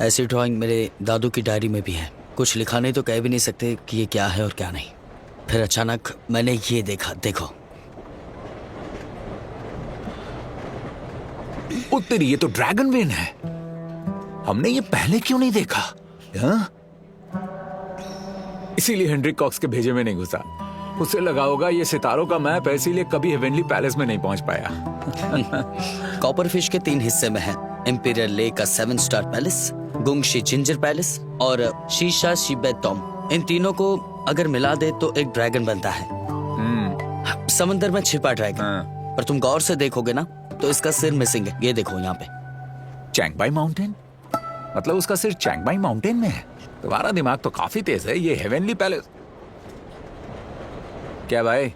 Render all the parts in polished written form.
ऐसी ड्राइंग मेरे दादू की डायरी में भी है। कुछ लिखा नहीं तो कह भी नहीं सकते कि ये क्या है और क्या नहीं। फिर अचानक मैंने ये देखा, देखो। ओ तेरी, ये तो ड्रैगन वेन है। हमने ये पहले क्यों नहीं देखा? हाँ? इसीलिए हेनरी कॉक्स के भेजे में नहीं घुसा। उसे लगा होगा ये सितारों का मैप है, इसीलिए कभी हेवनली पैलेस में नहीं पहुंच पाया। कॉपरफिश के 3 हिस्से में है। इंपीरियल लेक का 7 स्टार पैलेस, गुंगशी जिंजर पैलेस और शीशा शिबेट टॉम। इन तीनों को अगर मिला दे तो एक ड्रैगन बनता है। समंदर में छिपा ड्रैगन। पर तुम गौर से देखोगे ना तो इसका सिर मिसिंग है। ये देखो यहाँ पे। चैंगबाई माउंटेन? मतलब उसका सिर चैंगबाई माउंटेन में है? तुम्हारा दिमाग तो काफी तेज है। ये हेवनली पैलेस क्या भाई?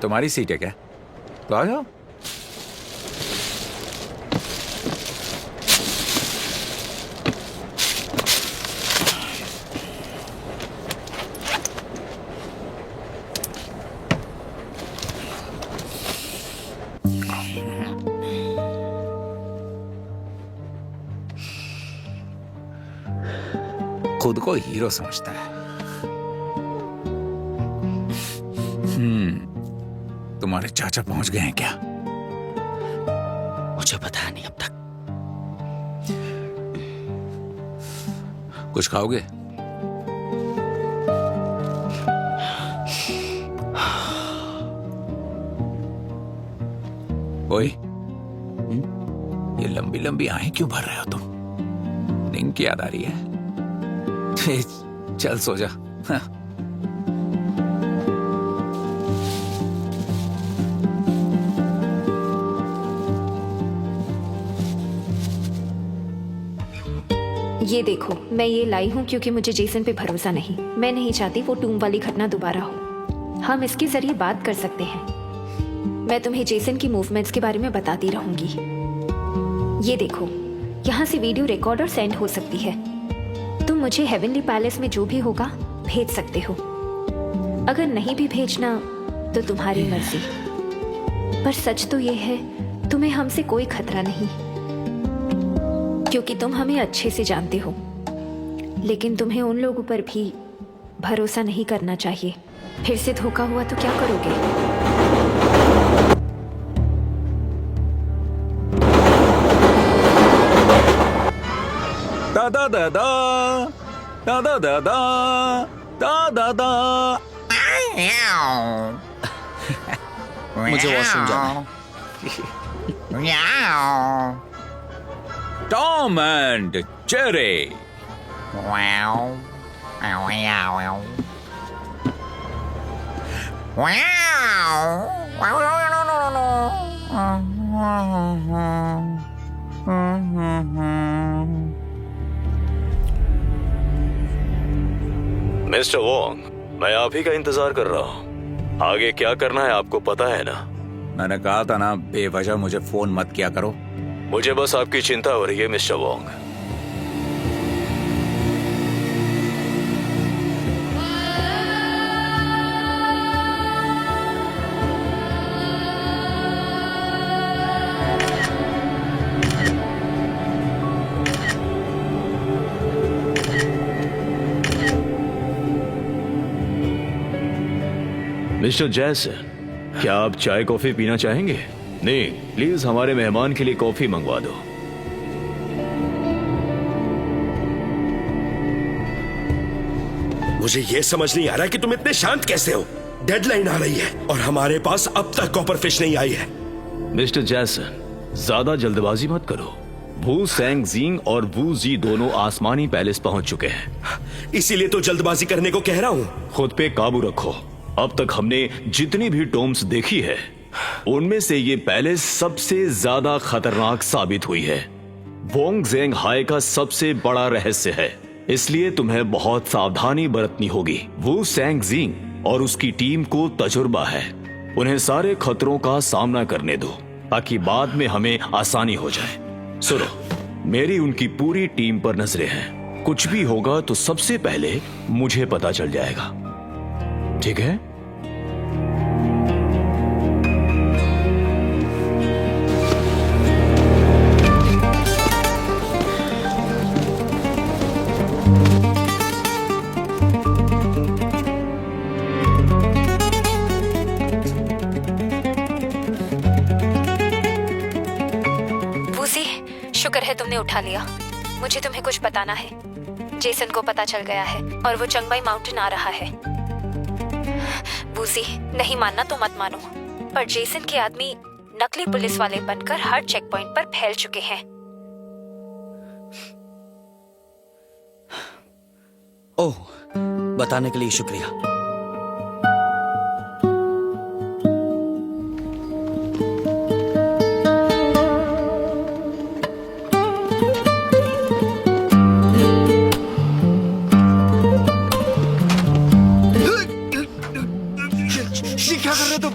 तुम्हारी सीट है क्या? तो आ जाओ। खुद को हीरो समझता है। तुम्हारे चाचा पहुंच गए हैं क्या? मुझे पता नहीं अब तक। कुछ खाओगे? ओए, ये लंबी लंबी आंखें क्यों भर रहे हो तुम? नींद की याद आ रही है? चल सो जा। हाँ। ये देखो, मैं ये लाई हूँ क्योंकि मुझे जेसन पे भरोसा नहीं। मैं नहीं चाहती वो टूम वाली घटना दोबारा हो। हम इसके जरिए बात कर सकते हैं। मैं तुम्हें जेसन की मूवमेंट्स के बारे में बताती रहूंगी। ये देखो, यहाँ से वीडियो रिकॉर्ड और सेंड हो सकती है। तुम मुझे हेवनली पैलेस में जो भी होगा भेज सकते हो। अगर नहीं भी भेजना तो तुम्हारी मर्जी। पर सच तो ये है, तुम्हें हमसे कोई खतरा नहीं, क्योंकि तुम हमें अच्छे से जानते हो। लेकिन तुम्हें उन लोगों पर भी भरोसा नहीं करना चाहिए। फिर से धोखा हुआ तो क्या करोगे? दादा दादा दादा दादा दादा दादा। मुझे वॉशरूम जाना है। Tom and Jerry. Mister Wong, मैं आप ही का इंतजार कर रहा हूँ। आगे क्या करना है आपको पता है ना? मैंने कहा था ना, बेवजह मुझे फोन मत किया करो। मुझे बस आपकी चिंता हो रही है मिस्टर वोंग। मिस्टर जैसन, क्या आप चाय कॉफी पीना चाहेंगे? नहीं, प्लीज हमारे मेहमान के लिए कॉफी मंगवा दो। मुझे ये समझ नहीं आ रहा कि तुम इतने शांत कैसे हो। डेडलाइन आ रही है और हमारे पास अब तक कॉपरफिश नहीं आई है। मिस्टर जैसन, ज्यादा जल्दबाजी मत करो। वू सैंग जिंग और वू जी दोनों आसमानी पैलेस पहुंच चुके हैं। इसीलिए तो जल्दबाजी करने को कह रहा हूँ। खुद पे काबू रखो। अब तक हमने जितनी भी टोम्स देखी है उनमें से ये पैलेस सबसे ज्यादा खतरनाक साबित हुई है। वोंग जेंग हाई का सबसे बड़ा रहस्य है, इसलिए तुम्हें बहुत सावधानी बरतनी होगी। वू सैंग जिंग और उसकी टीम को तजुर्बा है। उन्हें सारे खतरों का सामना करने दो ताकि बाद में हमें आसानी हो जाए। सुनो, मेरी उनकी पूरी टीम पर नजरें हैं। कुछ भी होगा तो सबसे पहले मुझे पता चल जाएगा, ठीक है? है तुमने उठा लिया। मुझे तुम्हें कुछ बताना है। जेसन को पता चल गया है और वो चंगमाई माउंटेन आ रहा है। बूजी, नहीं मानना तो मत मानो, पर जेसन के आदमी नकली पुलिस वाले बनकर हर चेक पॉइंट पर फैल चुके हैं। ओह, बताने के लिए शुक्रिया। क्या कर रहे हो तुम?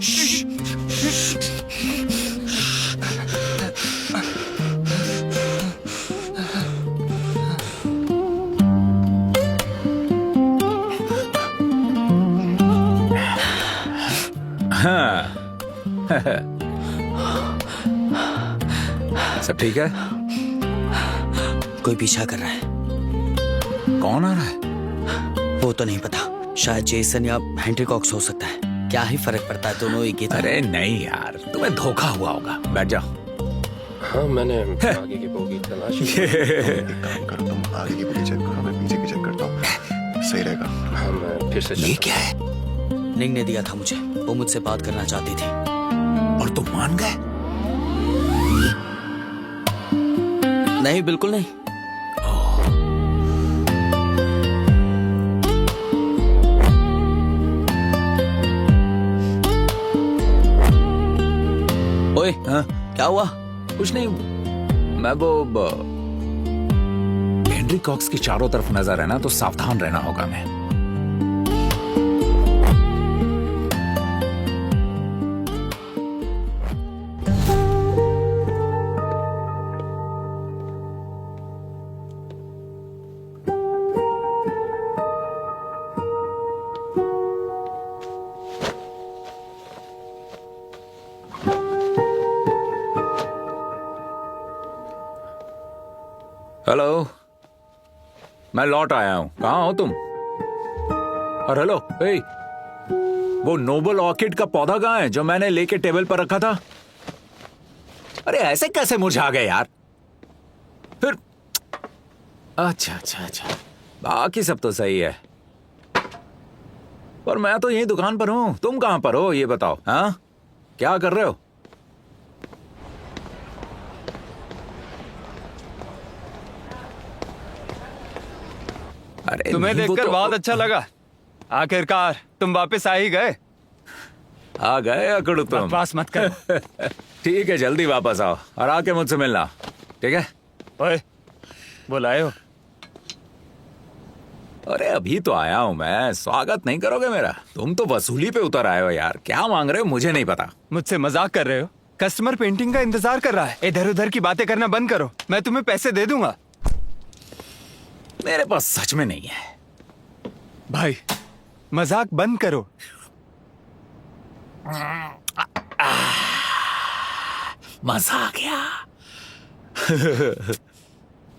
सब ठीक है? कोई पीछा कर रहा है। कौन आ रहा है? वो तो नहीं पता, शायद जेसन या हेनरी कॉक्स हो सकता है। क्या ही फर्क पड़ता है, दोनों एक ही तरह। अरे नहीं यार, तुम्हें धोखा हुआ होगा। बैठ जाओ। हाँ, मैंने आगे की बोगी तलाशी। एक काम करो, तुम आगे की बोगी चेक करो, मैं पीछे की चेक करता हूँ। सही रहेगा। हाँ, मैं फिर से ये क्या है? निंग ने दिया था मुझे, वो मुझसे बात करना चाहती थी। और तुम मान गए? नहीं, बिल्कुल नहीं। ओए, हाँ? क्या हुआ? कुछ नहीं, मैं वो हेनरी कॉक्स की चारों तरफ नजर है ना, तो सावधान रहना होगा। मैं हेलो, मैं लौट आया हूं। कहाँ हो तुम? और हेलो, ए, वो नोबल ऑर्किड का पौधा कहाँ है जो मैंने लेके टेबल पर रखा था? अरे ऐसे कैसे मुरझा गए यार? फिर अच्छा अच्छा अच्छा, बाकी सब तो सही है, पर मैं तो यही दुकान पर हूं। तुम कहां पर हो ये बताओ। हाँ, क्या कर रहे हो? अरे तुम्हें नहीं, वो देखकर तो- बहुत अच्छा लगा। आखिरकार तुम वापस आ ही गए। आ गए अकड़ू तुम। बकवास मत कर। ठीक है, जल्दी वापस आओ और आके मुझसे मिलना, ठीक है? ओए, बुलाए हो? अरे अभी तो आया हूं मैं, स्वागत नहीं करोगे मेरा? तुम तो वसूली पे उतर आए हो यार। क्या मांग रहे हो मुझे नहीं पता। मुझसे मजाक कर रहे हो? कस्टमर पेंटिंग का इंतजार कर रहा है। इधर उधर की बातें करना बंद करो, मैं तुम्हें पैसे दे दूंगा। मेरे पास सच में नहीं है भाई, मजाक बंद करो। मजा आ गया।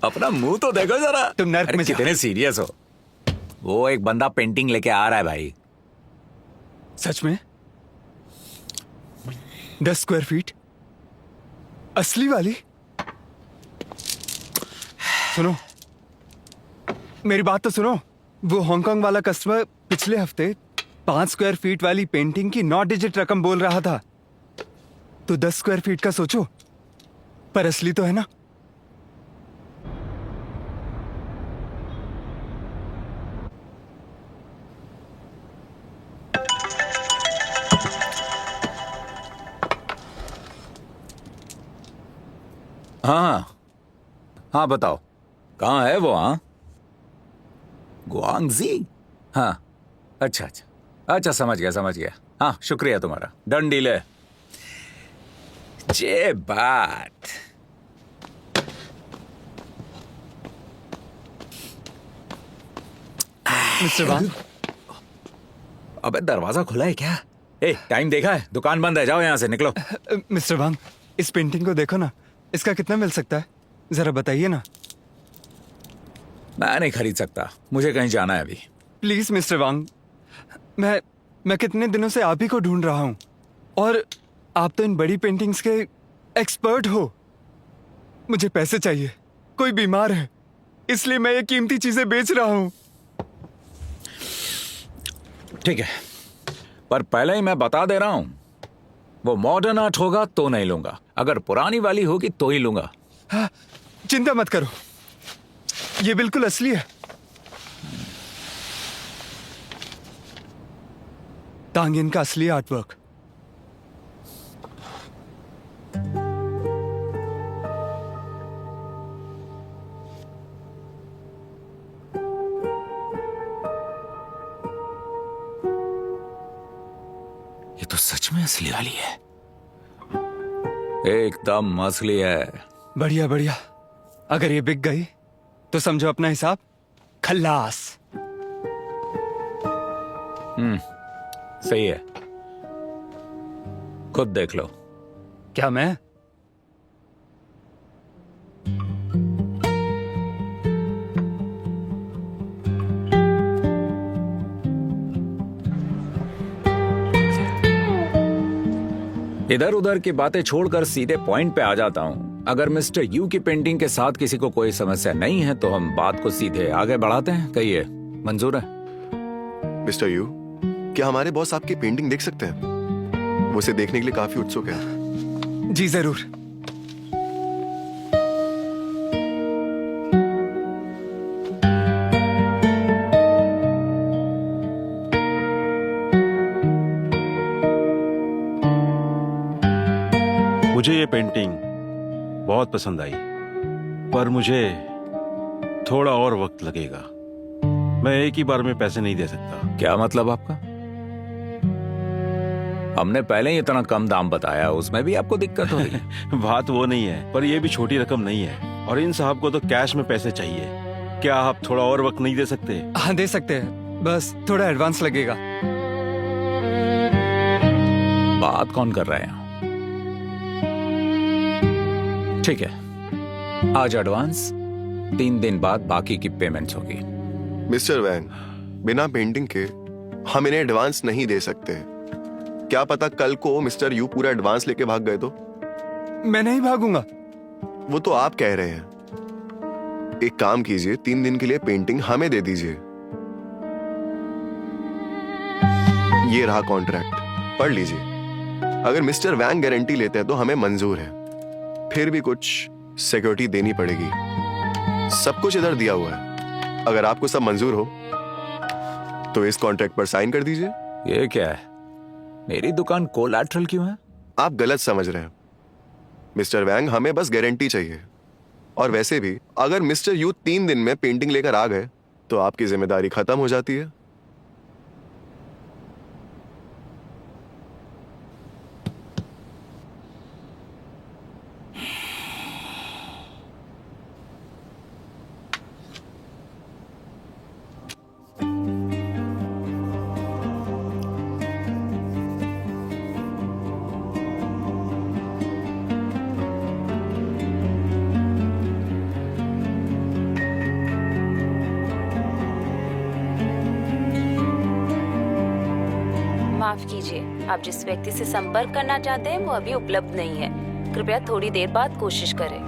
अपना मुंह तो देखो जरा। तुम नर्क अरे में जाओ। कितने सीरियस हो। वो एक बंदा पेंटिंग लेके आ रहा है भाई। सच में? 10 स्क्वायर फीट? असली वाली? सुनो, मेरी बात तो सुनो। वो हांगकांग वाला कस्टमर पिछले हफ्ते 5 स्क्वायर फीट वाली पेंटिंग की 9 डिजिट रकम बोल रहा था। तो 10 स्क्वायर फीट का सोचो, पर असली तो है ना? हाँ हाँ, बताओ कहाँ है वो? हाँ, गुआंगजी। हाँ, अच्छा अच्छा अच्छा, समझ गया। हाँ, शुक्रिया तुम्हारा। डन डील है। जे बात। मिस्टर वांग, अबे दरवाजा खुला है क्या? ए, टाइम देखा है? दुकान बंद है, जाओ यहाँ से, निकलो। मिस्टर वांग, इस पेंटिंग को देखो ना। इसका कितना मिल सकता है? जरा बताइए ना। मैं नहीं खरीद सकता, मुझे कहीं जाना है अभी। प्लीज मिस्टर वांग, मैं कितने दिनों से आप ही को ढूंढ रहा हूं, और आप तो इन बड़ी पेंटिंग्स के एक्सपर्ट हो। मुझे पैसे चाहिए। कोई बीमार है, इसलिए मैं ये कीमती चीजें बेच रहा हूँ। ठीक है, पर पहले ही मैं बता दे रहा हूं, वो मॉडर्न आर्ट होगा तो नहीं लूंगा, अगर पुरानी वाली होगी तो ही लूंगा। हाँ, चिंता मत करो, ये बिल्कुल असली है। तांगिन का असली आर्टवर्क। ये तो सच में असली वाली है, एकदम असली है। बढ़िया बढ़िया, अगर ये बिक गई तो समझो अपना हिसाब खल्लास। सही है, खुद देख लो। क्या मैं? इधर उधर की बातें छोड़कर सीधे पॉइंट पे आ जाता हूँ। अगर मिस्टर यू की पेंटिंग के साथ किसी को कोई समस्या नहीं है तो हम बात को सीधे आगे बढ़ाते हैं। कहिए, मंजूर है? मिस्टर यू, क्या हमारे बॉस आपकी पेंटिंग देख सकते हैं? वो इसे देखने के लिए काफी उत्सुक है। जी जरूर। मुझे ये पेंटिंग बहुत पसंद आई, पर मुझे थोड़ा और वक्त लगेगा। मैं एक ही बार में पैसे नहीं दे सकता। क्या मतलब आपका? हमने पहले ही इतना कम दाम बताया, उसमें भी आपको दिक्कत हो रही? बात वो नहीं है, पर ये भी छोटी रकम नहीं है और इन साहब को तो कैश में पैसे चाहिए। क्या आप थोड़ा और वक्त नहीं दे सकते? हाँ दे सकते हैं, बस थोड़ा एडवांस लगेगा। बात कौन कर रहे हैं? ठीक है, आज एडवांस, 3 दिन बाद बाकी की पेमेंट होगी। मिस्टर वैंग, बिना पेंटिंग के हम इन्हें एडवांस नहीं दे सकते। क्या पता कल को मिस्टर यू पूरा एडवांस लेके भाग गए तो? मैं नहीं भागूंगा। वो तो आप कह रहे हैं। एक काम कीजिए, 3 दिन के लिए पेंटिंग हमें दे दीजिए। ये रहा कॉन्ट्रैक्ट, पढ़ लीजिए। अगर मिस्टर वैंग गारंटी लेते हैं तो हमें मंजूर है, फिर भी कुछ सिक्योरिटी देनी पड़ेगी। सब कुछ इधर दिया हुआ है, अगर आपको सब मंजूर हो तो इस कॉन्ट्रैक्ट पर साइन कर दीजिए। ये क्या है? मेरी दुकान कोलैटरल क्यों है? आप गलत समझ रहे हैं मिस्टर वैंग, हमें बस गारंटी चाहिए। और वैसे भी अगर मिस्टर यू 3 दिन में पेंटिंग लेकर आ गए तो आपकी जिम्मेदारी खत्म हो जाती है। माफ कीजिए, आप जिस व्यक्ति से संपर्क करना चाहते हैं वो अभी उपलब्ध नहीं है। कृपया थोड़ी देर बाद कोशिश करें।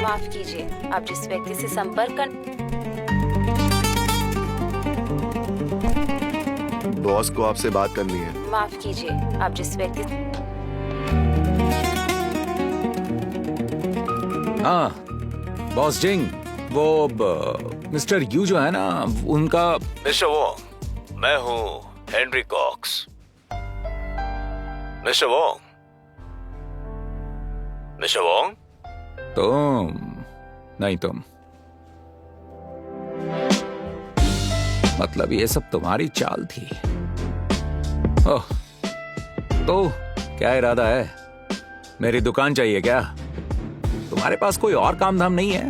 माफ कीजिए, आप जिस व्यक्ति से संपर्क कर बॉस को आपसे बात करनी है। माफ कीजिए, आप जिस व्यक्ति हाँ बॉस जिंग, वो मिस्टर यू जो है ना, उनका। मिस्टर वोंग, मैं हूं Henry Cox. Mister Wong, mister Wong, तुम नहीं, तुम मतलब ये सब तुम्हारी चाल थी। ओह, तो क्या इरादा है? मेरी दुकान चाहिए क्या? तुम्हारे पास कोई और काम धाम नहीं है?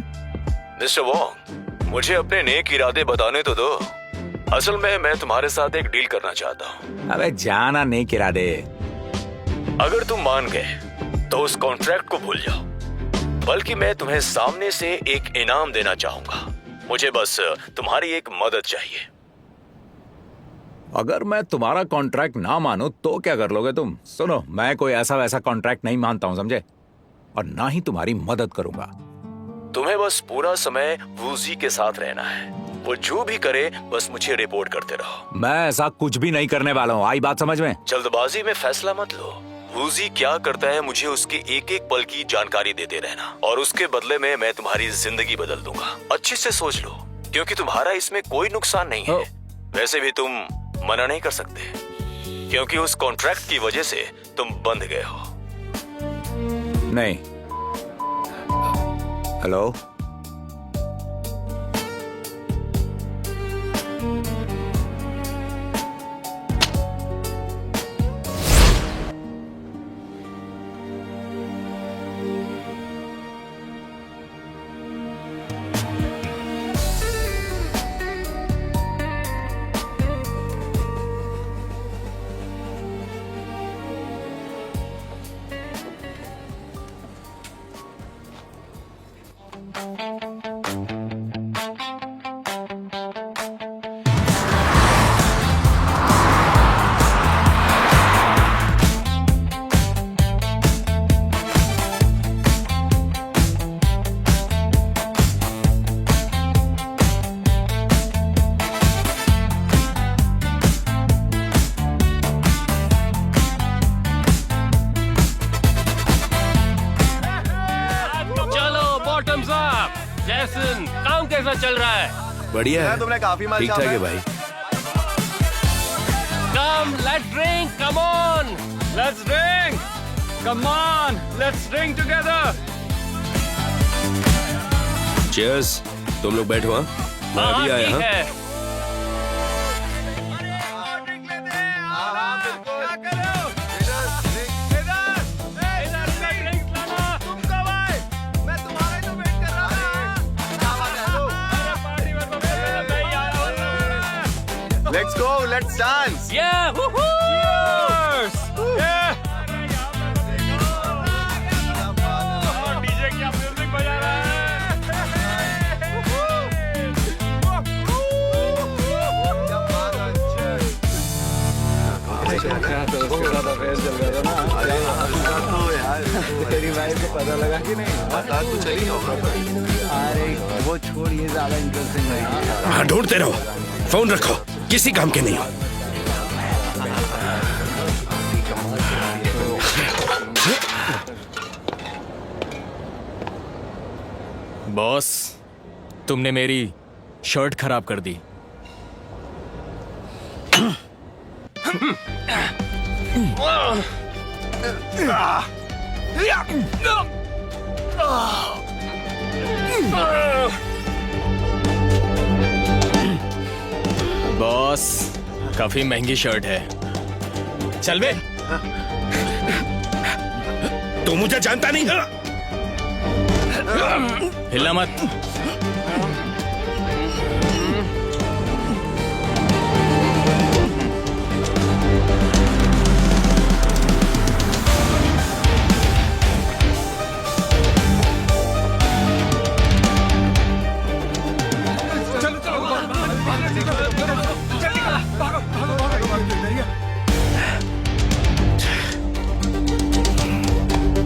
मिस्टर वोंग, मुझे अपने नेक इरादे बताने तो दो। असल में मैं तुम्हारे साथ एक डील करना चाहता हूँ। अबे जाना नेक इरादे। अगर तुम मान गए तो उस कॉन्ट्रैक्ट को भूल जाओ, बल्कि मैं तुम्हें सामने से एक इनाम देना चाहूंगा। मुझे बस तुम्हारी एक मदद चाहिए। अगर मैं तुम्हारा कॉन्ट्रैक्ट ना मानूं तो क्या कर लोगे तुम? सुनो, मैं कोई ऐसा वैसा कॉन्ट्रैक्ट नहीं मानता हूं, समझे? और ना ही तुम्हारी मदद करूंगा। तुम्हें बस पूरा समय वूजी के साथ रहना है। वो जो भी करे बस मुझे रिपोर्ट करते रहो। मैं ऐसा कुछ भी नहीं करने वाला हूँ, आई बात समझ में? जल्दबाजी में फैसला मत लो। वूजी क्या करता है मुझे उसके एक एक पल की जानकारी देते रहना, और उसके बदले में मैं तुम्हारी जिंदगी बदल दूंगा। अच्छे से सोच लो, क्योंकि तुम्हारा इसमें कोई नुकसान नहीं है। वैसे भी तुम मना नहीं कर सकते, क्योंकि उस कॉन्ट्रैक्ट की वजह से तुम बंध गए हो। नहीं। हेलो, जैसन, काम कैसा चल रहा है? बढ़िया है, तुमने काफी माल ठीक ठाक है भाई। Come, let's drink, come on! Let's drink! Come on! Let's drink together! Cheers! तुम लोग बैठो। हाँ, मैं हाँ, अभी आया। ठीक हाँ, है। Let's go, let's dance. Yeah, woohoo! Cheers! Yeah! DJ क्या म्यूजिक बजा रहा तेरी वाइफ को पता लगा कि नहीं? पता तो चली होगा। अरे वो छोड़, ये ज्यादा इंटरेस्टिंग है। हाँ, ढूंढते रहो, फोन रखो, किसी काम के नहीं हो। बॉस, तुमने मेरी शर्ट खराब कर दी। बॉस, काफी महंगी शर्ट है। चल बे। तू मुझे जानता नहीं है। हिलना मत।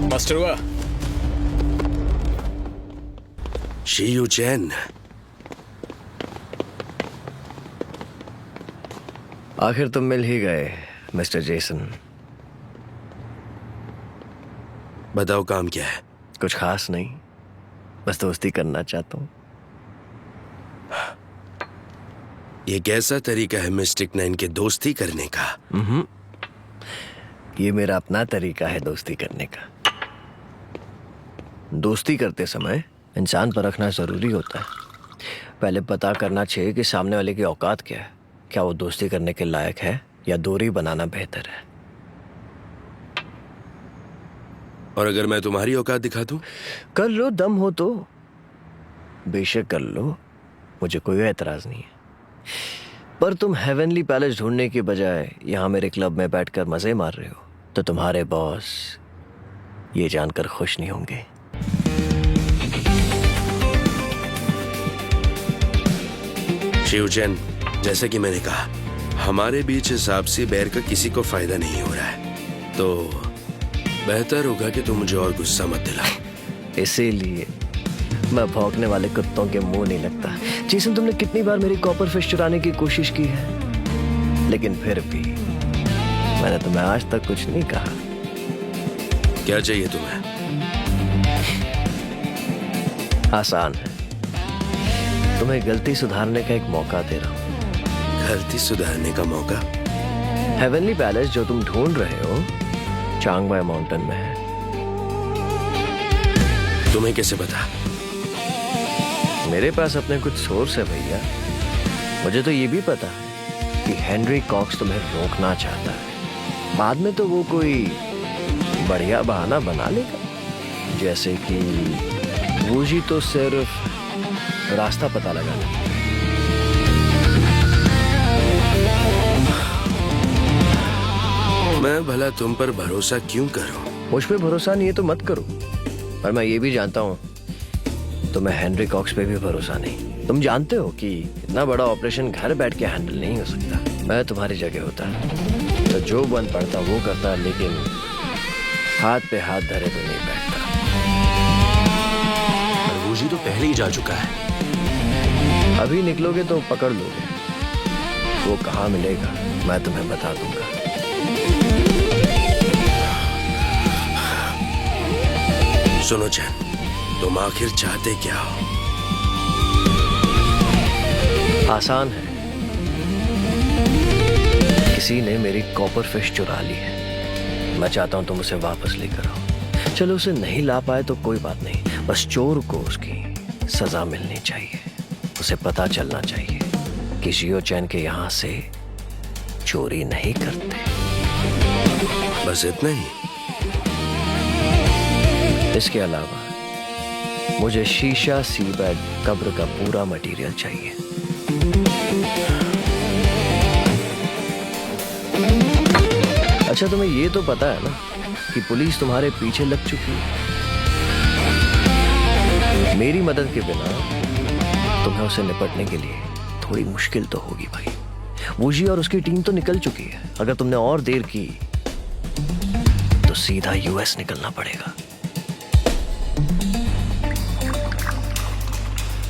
मास्टर हुआ। शीयू चैन, आखिर तुम मिल ही गए मिस्टर जेसन। बताओ काम क्या है? कुछ खास नहीं, बस दोस्ती करना चाहता हूँ। ये कैसा तरीका है मिस्टिक 9 के दोस्ती करने का? ये मेरा अपना तरीका है दोस्ती करने का। दोस्ती करते समय इंसान परखना जरूरी होता है। पहले पता करना चाहिए कि सामने वाले की औकात क्या है, क्या वो दोस्ती करने के लायक है या दूरी बनाना बेहतर है। और अगर मैं तुम्हारी औकात दिखा दूं? कर लो, दम हो तो बेशक कर लो, मुझे कोई एतराज नहीं है। पर तुम हेवनली पैलेस ढूंढने की बजाय यहाँ मेरे क्लब में बैठकर मजे मार रहे हो, तो तुम्हारे बॉस ये जानकर खुश नहीं होंगे। शिवचैन, जैसे कि मैंने कहा, हमारे बीच इस आपसी बैर का किसी को फायदा नहीं हो रहा है, तो बेहतर होगा कि तुम मुझे और गुस्सा मत दिलाओ। इसीलिए मैं भौंकने वाले कुत्तों के मुंह नहीं लगता। जेसन, तुमने कितनी बार मेरी कॉपर फिश चुराने की कोशिश की है, लेकिन फिर भी मैंने तुम्हें आज तक कुछ नहीं कहा। क्या चाहिए तुम्हें? आसान है, तुम्हें गलती सुधारने का एक मौका दे रहा हूं। गलती सुधारने का मौका? हेवनली पैलेस जो तुम ढूंढ रहे हो चांगमाई माउंटेन में है। तुम्हें कैसे पता? मेरे पास अपने कुछ सोर्स है भैया। मुझे तो ये भी पता है कि हेनरी कॉक्स तुम्हें रोकना चाहता है। बाद में तो वो कोई बढ़िया बहाना बना लेगा, जैसे कि वूजी तो सिर्फ रास्ता पता लगाना। मैं भला तुम पर भरोसा क्यों करूं? मुझ पे भरोसा नहीं है तो मत करो, पर मैं ये भी जानता हूँ तुम्हें हेनरी कॉक्स पे भी भरोसा नहीं। तुम जानते हो कि इतना बड़ा ऑपरेशन घर बैठ के हैंडल नहीं हो सकता। मैं तुम्हारी जगह होता तो जो बन पड़ता वो करता, लेकिन हाथ पे हाथ धरे तो नहीं बैठता। वूजी तो पहले ही जा चुका है। अभी निकलोगे तो पकड़ लोगे। वो कहाँ मिलेगा मैं तुम्हें बता दूंगा। सुनो चैन, तुम आखिर चाहते क्या हो? आसान है, किसी ने मेरी कॉपर फिश चुरा ली है। मैं चाहता हूं तुम उसे वापस लेकर आओ। चलो उसे नहीं ला पाए तो कोई बात नहीं, बस चोर को उसकी सजा मिलनी चाहिए। उसे पता चलना चाहिए कि शियो चैन के यहां से चोरी नहीं करते। बस इतना ही? इसके अलावा मुझे शीशा सीबेड कब्र का पूरा मटेरियल चाहिए। अच्छा, तुम्हें ये तो पता है ना कि पुलिस तुम्हारे पीछे लग चुकी है। मेरी मदद के बिना तुम्हें उसे निपटने के लिए थोड़ी मुश्किल तो होगी भाई। वूजी और उसकी टीम तो निकल चुकी है। अगर तुमने और देर की तो सीधा यूएस निकलना पड़ेगा।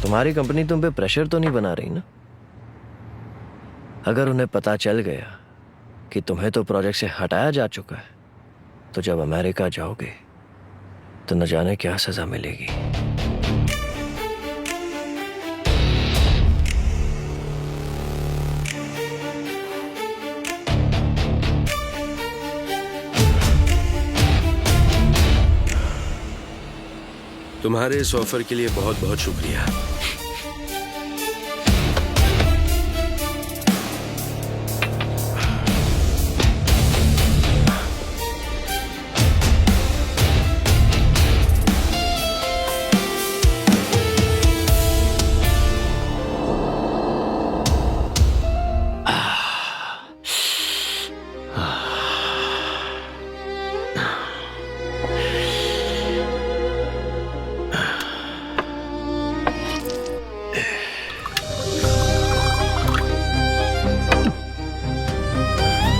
तुम्हारी कंपनी तुम पे प्रेशर तो नहीं बना रही ना? अगर उन्हें पता चल गया कि तुम्हें तो प्रोजेक्ट से हटाया जा चुका है, तो जब अमेरिका जाओगे तो न जाने क्या सजा मिलेगी। तुम्हारे इस ऑफर के लिए बहुत बहुत शुक्रिया।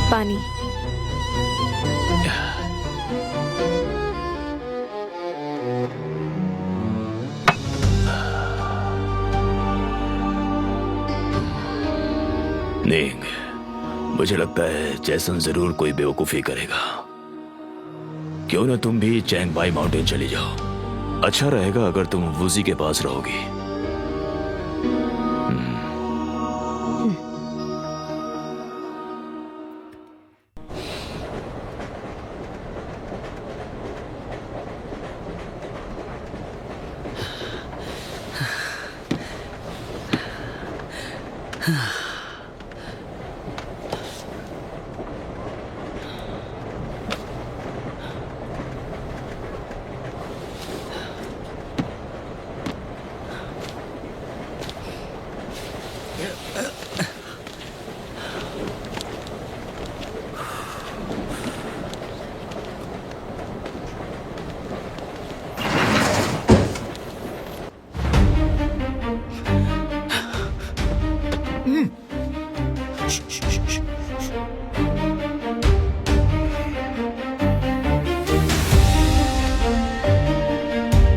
पानी। निंग, मुझे लगता है जैसन जरूर कोई बेवकूफी करेगा। क्यों ना तुम भी चैंगमाई माउंटेन चली जाओ। अच्छा रहेगा अगर तुम वूजी के पास रहोगी।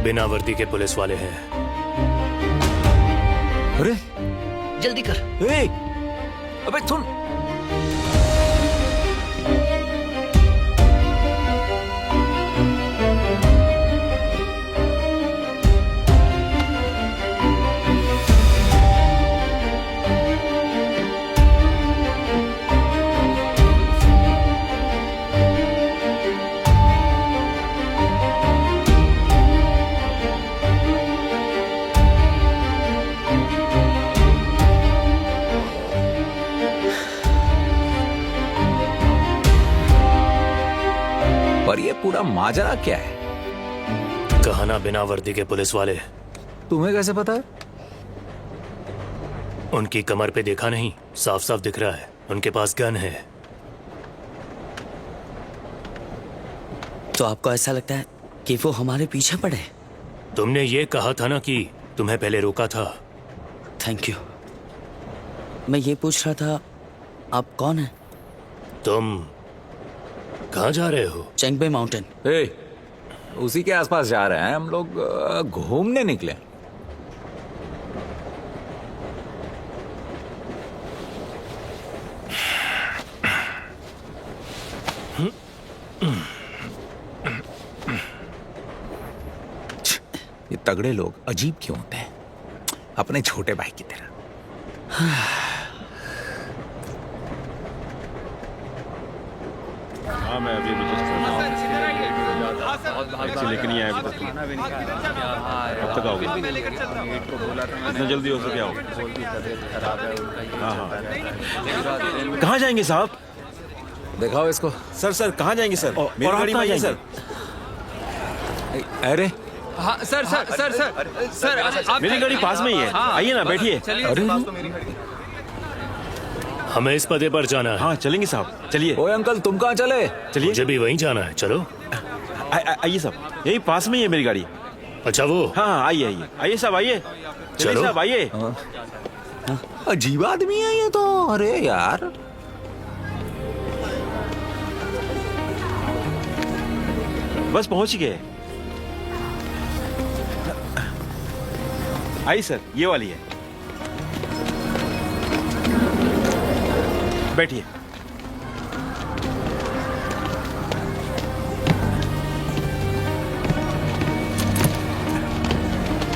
बिना वर्दी के पुलिस वाले हैं। अरे जल्दी कर। ए, अबे सुन। पर ये पूरा माजरा क्या है? कहा ना बिना वर्दी के पुलिस वाले। तुम्हें कैसे पता है? उनकी कमर पे देखा नहीं, साफ साफ दिख रहा है उनके पास गन है। तो आपको ऐसा लगता है कि वो हमारे पीछे पड़े? तुमने ये कहा था ना कि तुम्हें पहले रोका था। Thank you. मैं ये पूछ रहा था, आप कौन हैं? तुम कहाँ जा रहे हो? चेंगबे माउंटेन। ए, उसी के आसपास जा रहे हैं हम लोग, घूमने निकले। ये तगड़े लोग अजीब क्यों होते हैं? अपने छोटे भाई की तरह। हाँ मैं अभी लेकिन नहीं आया अभी तक। कब तक आओगे? जितना जल्दी हो सके आओ। हाँ हाँ। कहाँ जाएंगे साहब? दिखाओ इसको। सर कहाँ जाएंगे सर? मेरी गाड़ी में आइए सर। अरे हाँ sir sir sir sir sir आप मेरी गाड़ी पास में ही है, आइए ना बैठिए। हमें इस पते पर जाना है। हाँ चलेंगे साहब, चलिए। ओए अंकल, तुम कहाँ चले? चलिए मुझे भी वहीं जाना है, चलो। आइए साहब, यही पास में ही है मेरी गाड़ी। अच्छा वो? हाँ आइए आइए आइए साहब, आइए। चलिए चलो। साहब आइए। अजीब आदमी है ये तो। अरे यार, बस पहुंच गए। आइए सर, ये वाली है, बैठिए।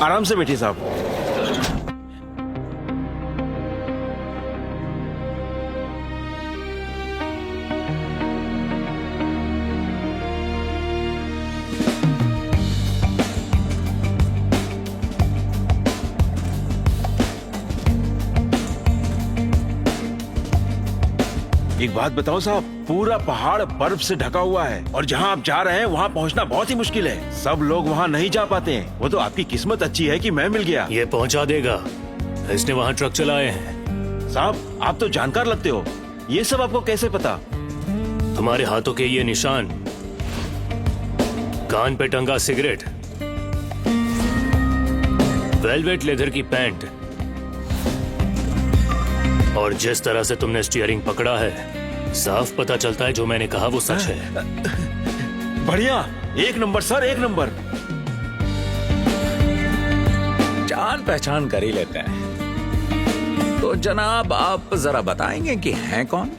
आराम से बैठिए साहब। एक बात बताओ साहब, पूरा पहाड़ बर्फ से ढका हुआ है और जहाँ आप जा रहे हैं वहाँ पहुँचना बहुत ही मुश्किल है। सब लोग वहाँ नहीं जा पाते हैं। वो तो आपकी किस्मत अच्छी है कि मैं मिल गया। ये पहुंचा देगा, इसने वहाँ ट्रक चलाए हैं। साहब आप तो जानकार लगते हो, ये सब आपको कैसे पता? तुम्हारे हाथों के ये निशान, कान पे टंगा सिगरेट, वेलवेट लेदर की पैंट और जिस तरह से तुमने स्टीयरिंग पकड़ा है, साफ पता चलता है जो मैंने कहा वो सच है। बढ़िया, एक नंबर सर, एक नंबर। जान पहचान कर ही लेते हैं। तो जनाब आप जरा बताएंगे कि हैं कौन?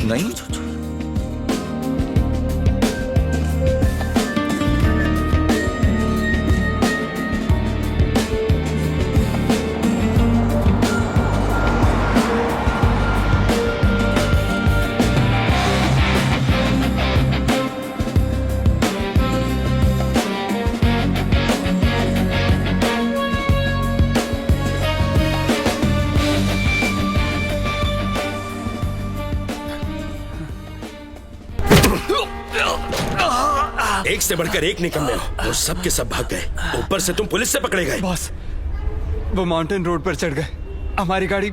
नहीं? एक से बढ़कर एक निकम्मे, वो सब के सब भाग गए। ऊपर से तुम पुलिस से पकड़े गए। बॉस, वो माउंटेन रोड पर चढ़ गए, हमारी गाड़ी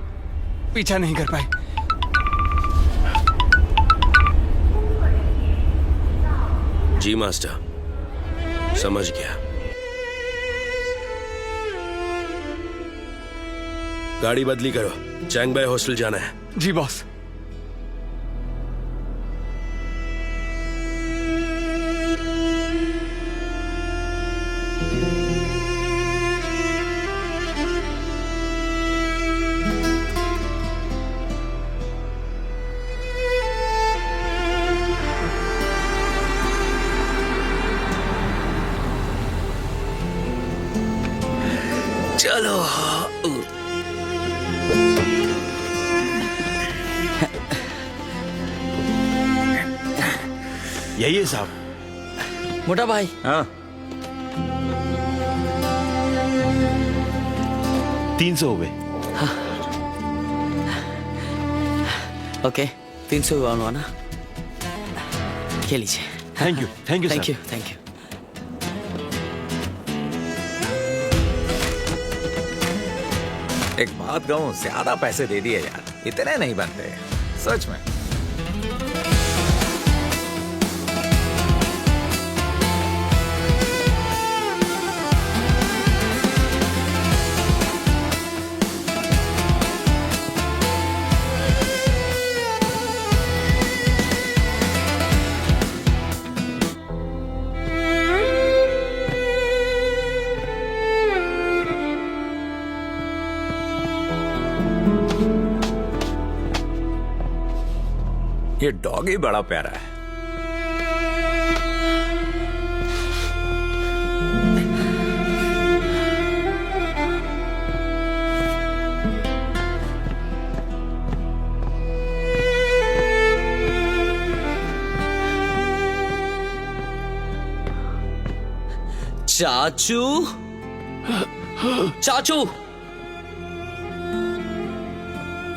पीछा नहीं कर पाई। जी मास्टर, समझ गया। गाड़ी बदली करो, चैंगबाई हॉस्टल जाना है। जी बॉस। चलो। यही है साहब। मोटा भाई, हाँ 300 हो गए। ओके 300 हुआ ना, ये लीजिए। थैंक यू थैंक यू साहब। Thank you. एक बात कहूं, ज्यादा पैसे दे दिए यार, इतने नहीं बनते सच में। ये डॉग ही बड़ा प्यारा है। चाचू, चाचू,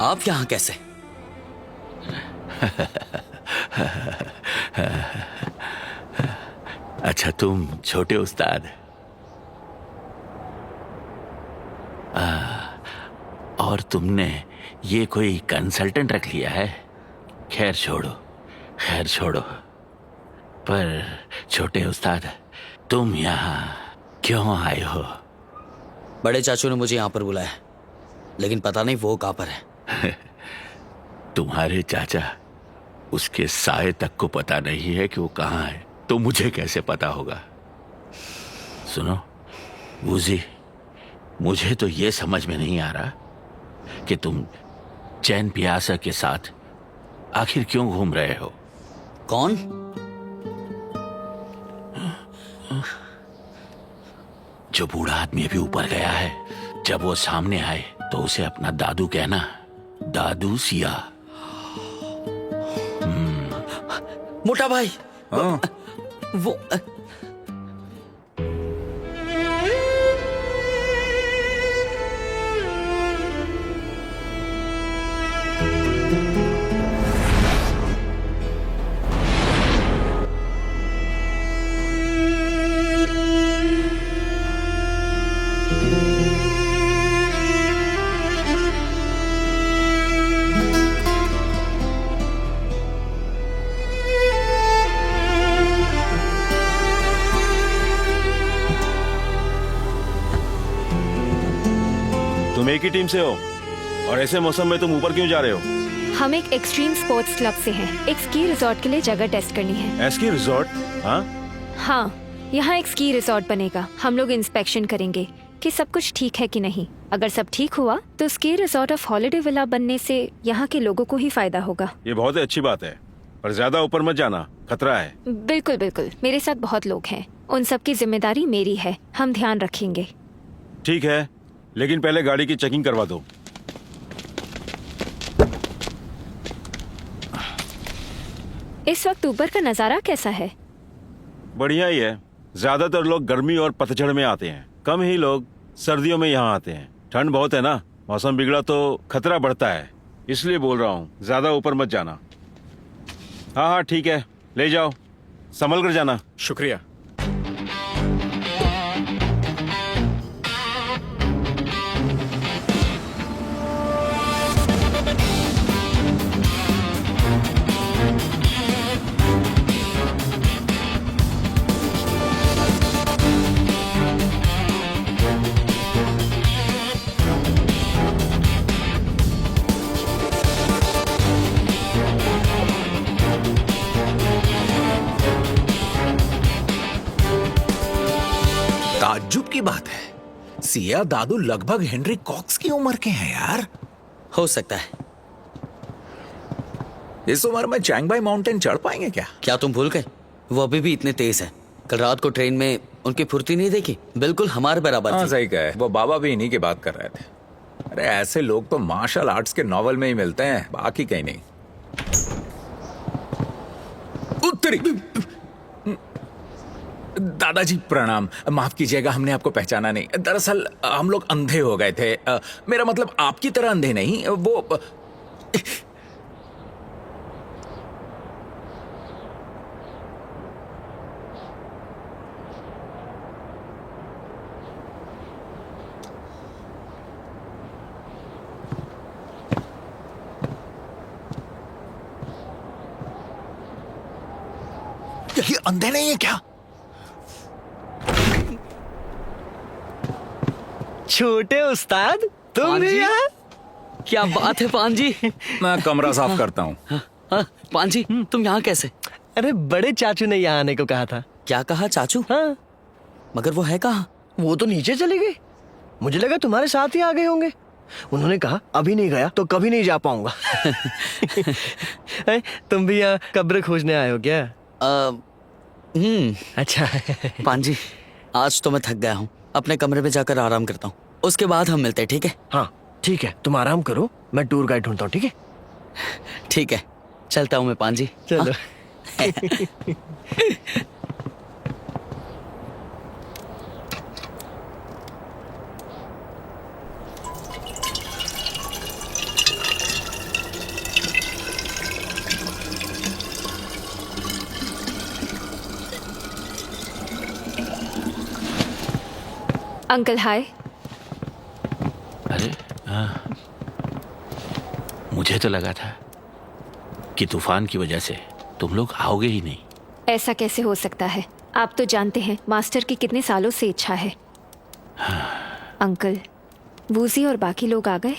आप यहां कैसे? अच्छा तुम छोटे उस्ताद। और तुमने ये कोई कंसल्टेंट रख लिया है? खैर छोड़ो। पर छोटे उस्ताद, तुम यहाँ क्यों आए हो? बड़े चाचू ने मुझे यहां पर बुलाया, लेकिन पता नहीं वो कहां पर है। तुम्हारे चाचा, उसके साए तक को पता नहीं है कि वो कहाँ है, तो मुझे कैसे पता होगा? सुनो वूजी, मुझे तो ये समझ में नहीं आ रहा कि तुम चैन पियासा के साथ आखिर क्यों घूम रहे हो? कौन? जो बूढ़ा आदमी अभी ऊपर गया है, जब वो सामने आए तो उसे अपना दादू कहना, दादू सिया। मोटा भाई, वो तुम एक ही टीम से हो और ऐसे मौसम में तुम ऊपर क्यों जा रहे हो? हम एक एक्सट्रीम स्पोर्ट्स क्लब से हैं। एक स्की रिजॉर्ट के लिए जगह टेस्ट करनी है। ASCII resort? हाँ, यहाँ एक स्की रिजॉर्ट बनेगा। हम लोग इंस्पेक्शन करेंगे कि सब कुछ ठीक है कि नहीं। अगर सब ठीक हुआ तो ski resort of holiday villa बनने से यहाँ के लोगों को ही फायदा होगा। ये बहुत अच्छी बात है, पर ज्यादा ऊपर मत जाना, खतरा है। बिल्कुल बिल्कुल, मेरे साथ बहुत लोग हैं, उन सब की जिम्मेदारी मेरी है, हम ध्यान रखेंगे। ठीक है, लेकिन पहले गाड़ी की चेकिंग करवा दो। इस वक्त ऊपर का नजारा कैसा है? बढ़िया ही है। ज्यादातर लोग गर्मी और पतझड़ में आते हैं, कम ही लोग सर्दियों में यहाँ आते हैं। ठंड बहुत है ना, मौसम बिगड़ा तो खतरा बढ़ता है, इसलिए बोल रहा हूँ ज्यादा ऊपर मत जाना। हाँ हाँ ठीक है, ले जाओ, संभल कर जाना। शुक्रिया। ताज्जुब की बात है, सिया दादू लगभग हेनरी कॉक्स की उम्र के हैं यार। हो सकता है। इस उम्र में चैंगबाई माउंटेन चढ़ पाएंगे क्या? क्या तुम भूल गए? वो अभी भी इतने तेज हैं। कल रात को ट्रेन में उनकी फुर्ती नहीं देखी? बिल्कुल हमारे बराबर हाँ थी। सही कहे, वो बाबा भी इन्हीं की बात कर रहे थे। अरे ऐसे लोग तो मार्शल आर्ट्स के नॉवल में ही मिलते हैं, बाकी कहीं नहीं। उत्तरी दादाजी प्रणाम, माफ कीजिएगा हमने आपको पहचाना नहीं। दरअसल हम लोग अंधे हो गए थे। मेरा मतलब आपकी तरह अंधे नहीं, वो ये अंधे नहीं है क्या? छोटे उस्ताद तुम भी यहाँ? क्या बात है पान जी। मैं कमरा साफ करता हूँ। पान जी तुम यहाँ कैसे? अरे बड़े चाचू ने यहाँ आने को कहा था। क्या कहा चाचू? हाँ, मगर वो है कहाँ? वो तो नीचे चले गए। मुझे लगा तुम्हारे साथ ही आ गए होंगे। उन्होंने कहा अभी नहीं गया तो कभी नहीं जा पाऊंगा। तुम भी यहाँ कब्र खोजने आए हो क्या? अच्छा। पान जी आज तो मैं थक गया हूँ, अपने कमरे में जाकर आराम करता हूँ, उसके बाद हम मिलते हैं, ठीक है? हाँ ठीक है, तुम आराम करो, मैं टूर गाइड ढूंढता हूँ। ठीक है? ठीक है, चलता हूँ मैं पान जी। चलो। Uncle hi. अरे हाँ, मुझे तो लगा था कि तूफान की वजह से तुम लोग आओगे ही नहीं। ऐसा कैसे हो सकता है? आप तो जानते हैं मास्टर की कितने सालों से इच्छा है। अंकल, वूजी और बाकी लोग आ गए?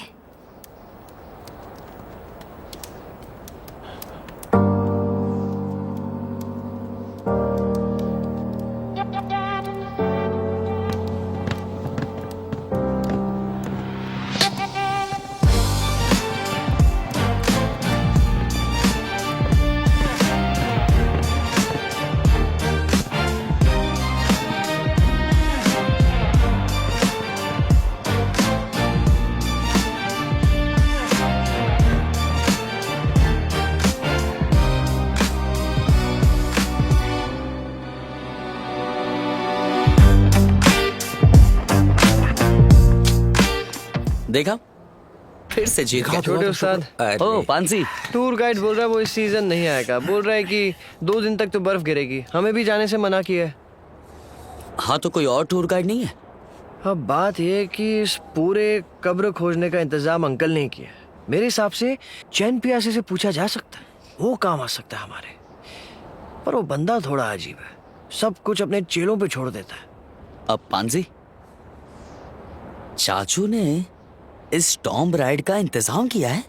देखा, फिर से जीत गया। छोटे उस्ताद। ओ पांसी, टूर गाइड बोल रहा है वो इस सीजन नहीं आएगा। बोल रहा है कि 2 दिन तक तो बर्फ गिरेगी। हमें भी जाने से मना किया है। हाँ तो कोई और टूर गाइड नहीं है? अब बात यह है कि इस पूरे कब्र खोजने का इंतजाम अंकल ने किया है। मेरे हिसाब से चैन पियासे से पूछा जा सकता है, वो काम आ सकता है हमारे। पर वो बंदा थोड़ा अजीब है, सब कुछ अपने चेलों पे छोड़ देता है। अब पांसी, चाचू ने इस टॉम राइड का इंतजाम किया है?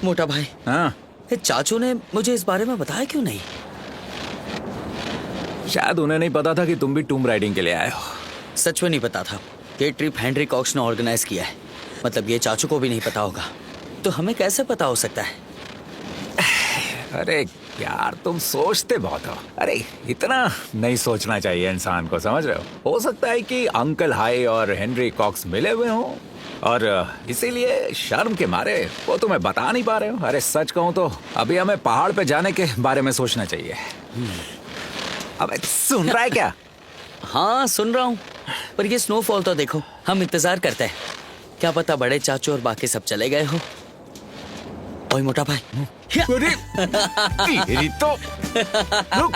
मोटा भाई, हाँ चाचू ने मुझे इस बारे में बताया क्यों नहीं? शायद उन्हें नहीं पता था कि तुम भी टूम राइडिंग के लिए आए हो। सच में नहीं पता था। ये ट्रिप हेनरी कॉक्स ने ऑर्गेनाइज किया है, मतलब ये चाचू को भी नहीं पता होगा, तो हमें कैसे पता हो सकता है? अरे यार तुम सोचते बहुत हो। अरे इतना नहीं सोचना चाहिए इंसान को, समझ रहे हो सकता है कि अंकल हाई और हेनरी कॉक्स मिले हुए हों और इसीलिए शर्म के मारे वो तुम्हें बता नहीं पा रहे हो। अरे सच कहूं तो अभी हमें पहाड़ पे जाने के बारे में सोचना चाहिए। अबे सुन रहा है क्या? हाँ सुन रहा हूँ, पर ये स्नोफॉल तो देखो। हम इंतजार करते हैं, क्या पता बड़े चाचू और बाकी सब चले गए हो। ओए मोटा भाई, अरे तेरी तो रुक।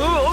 ओ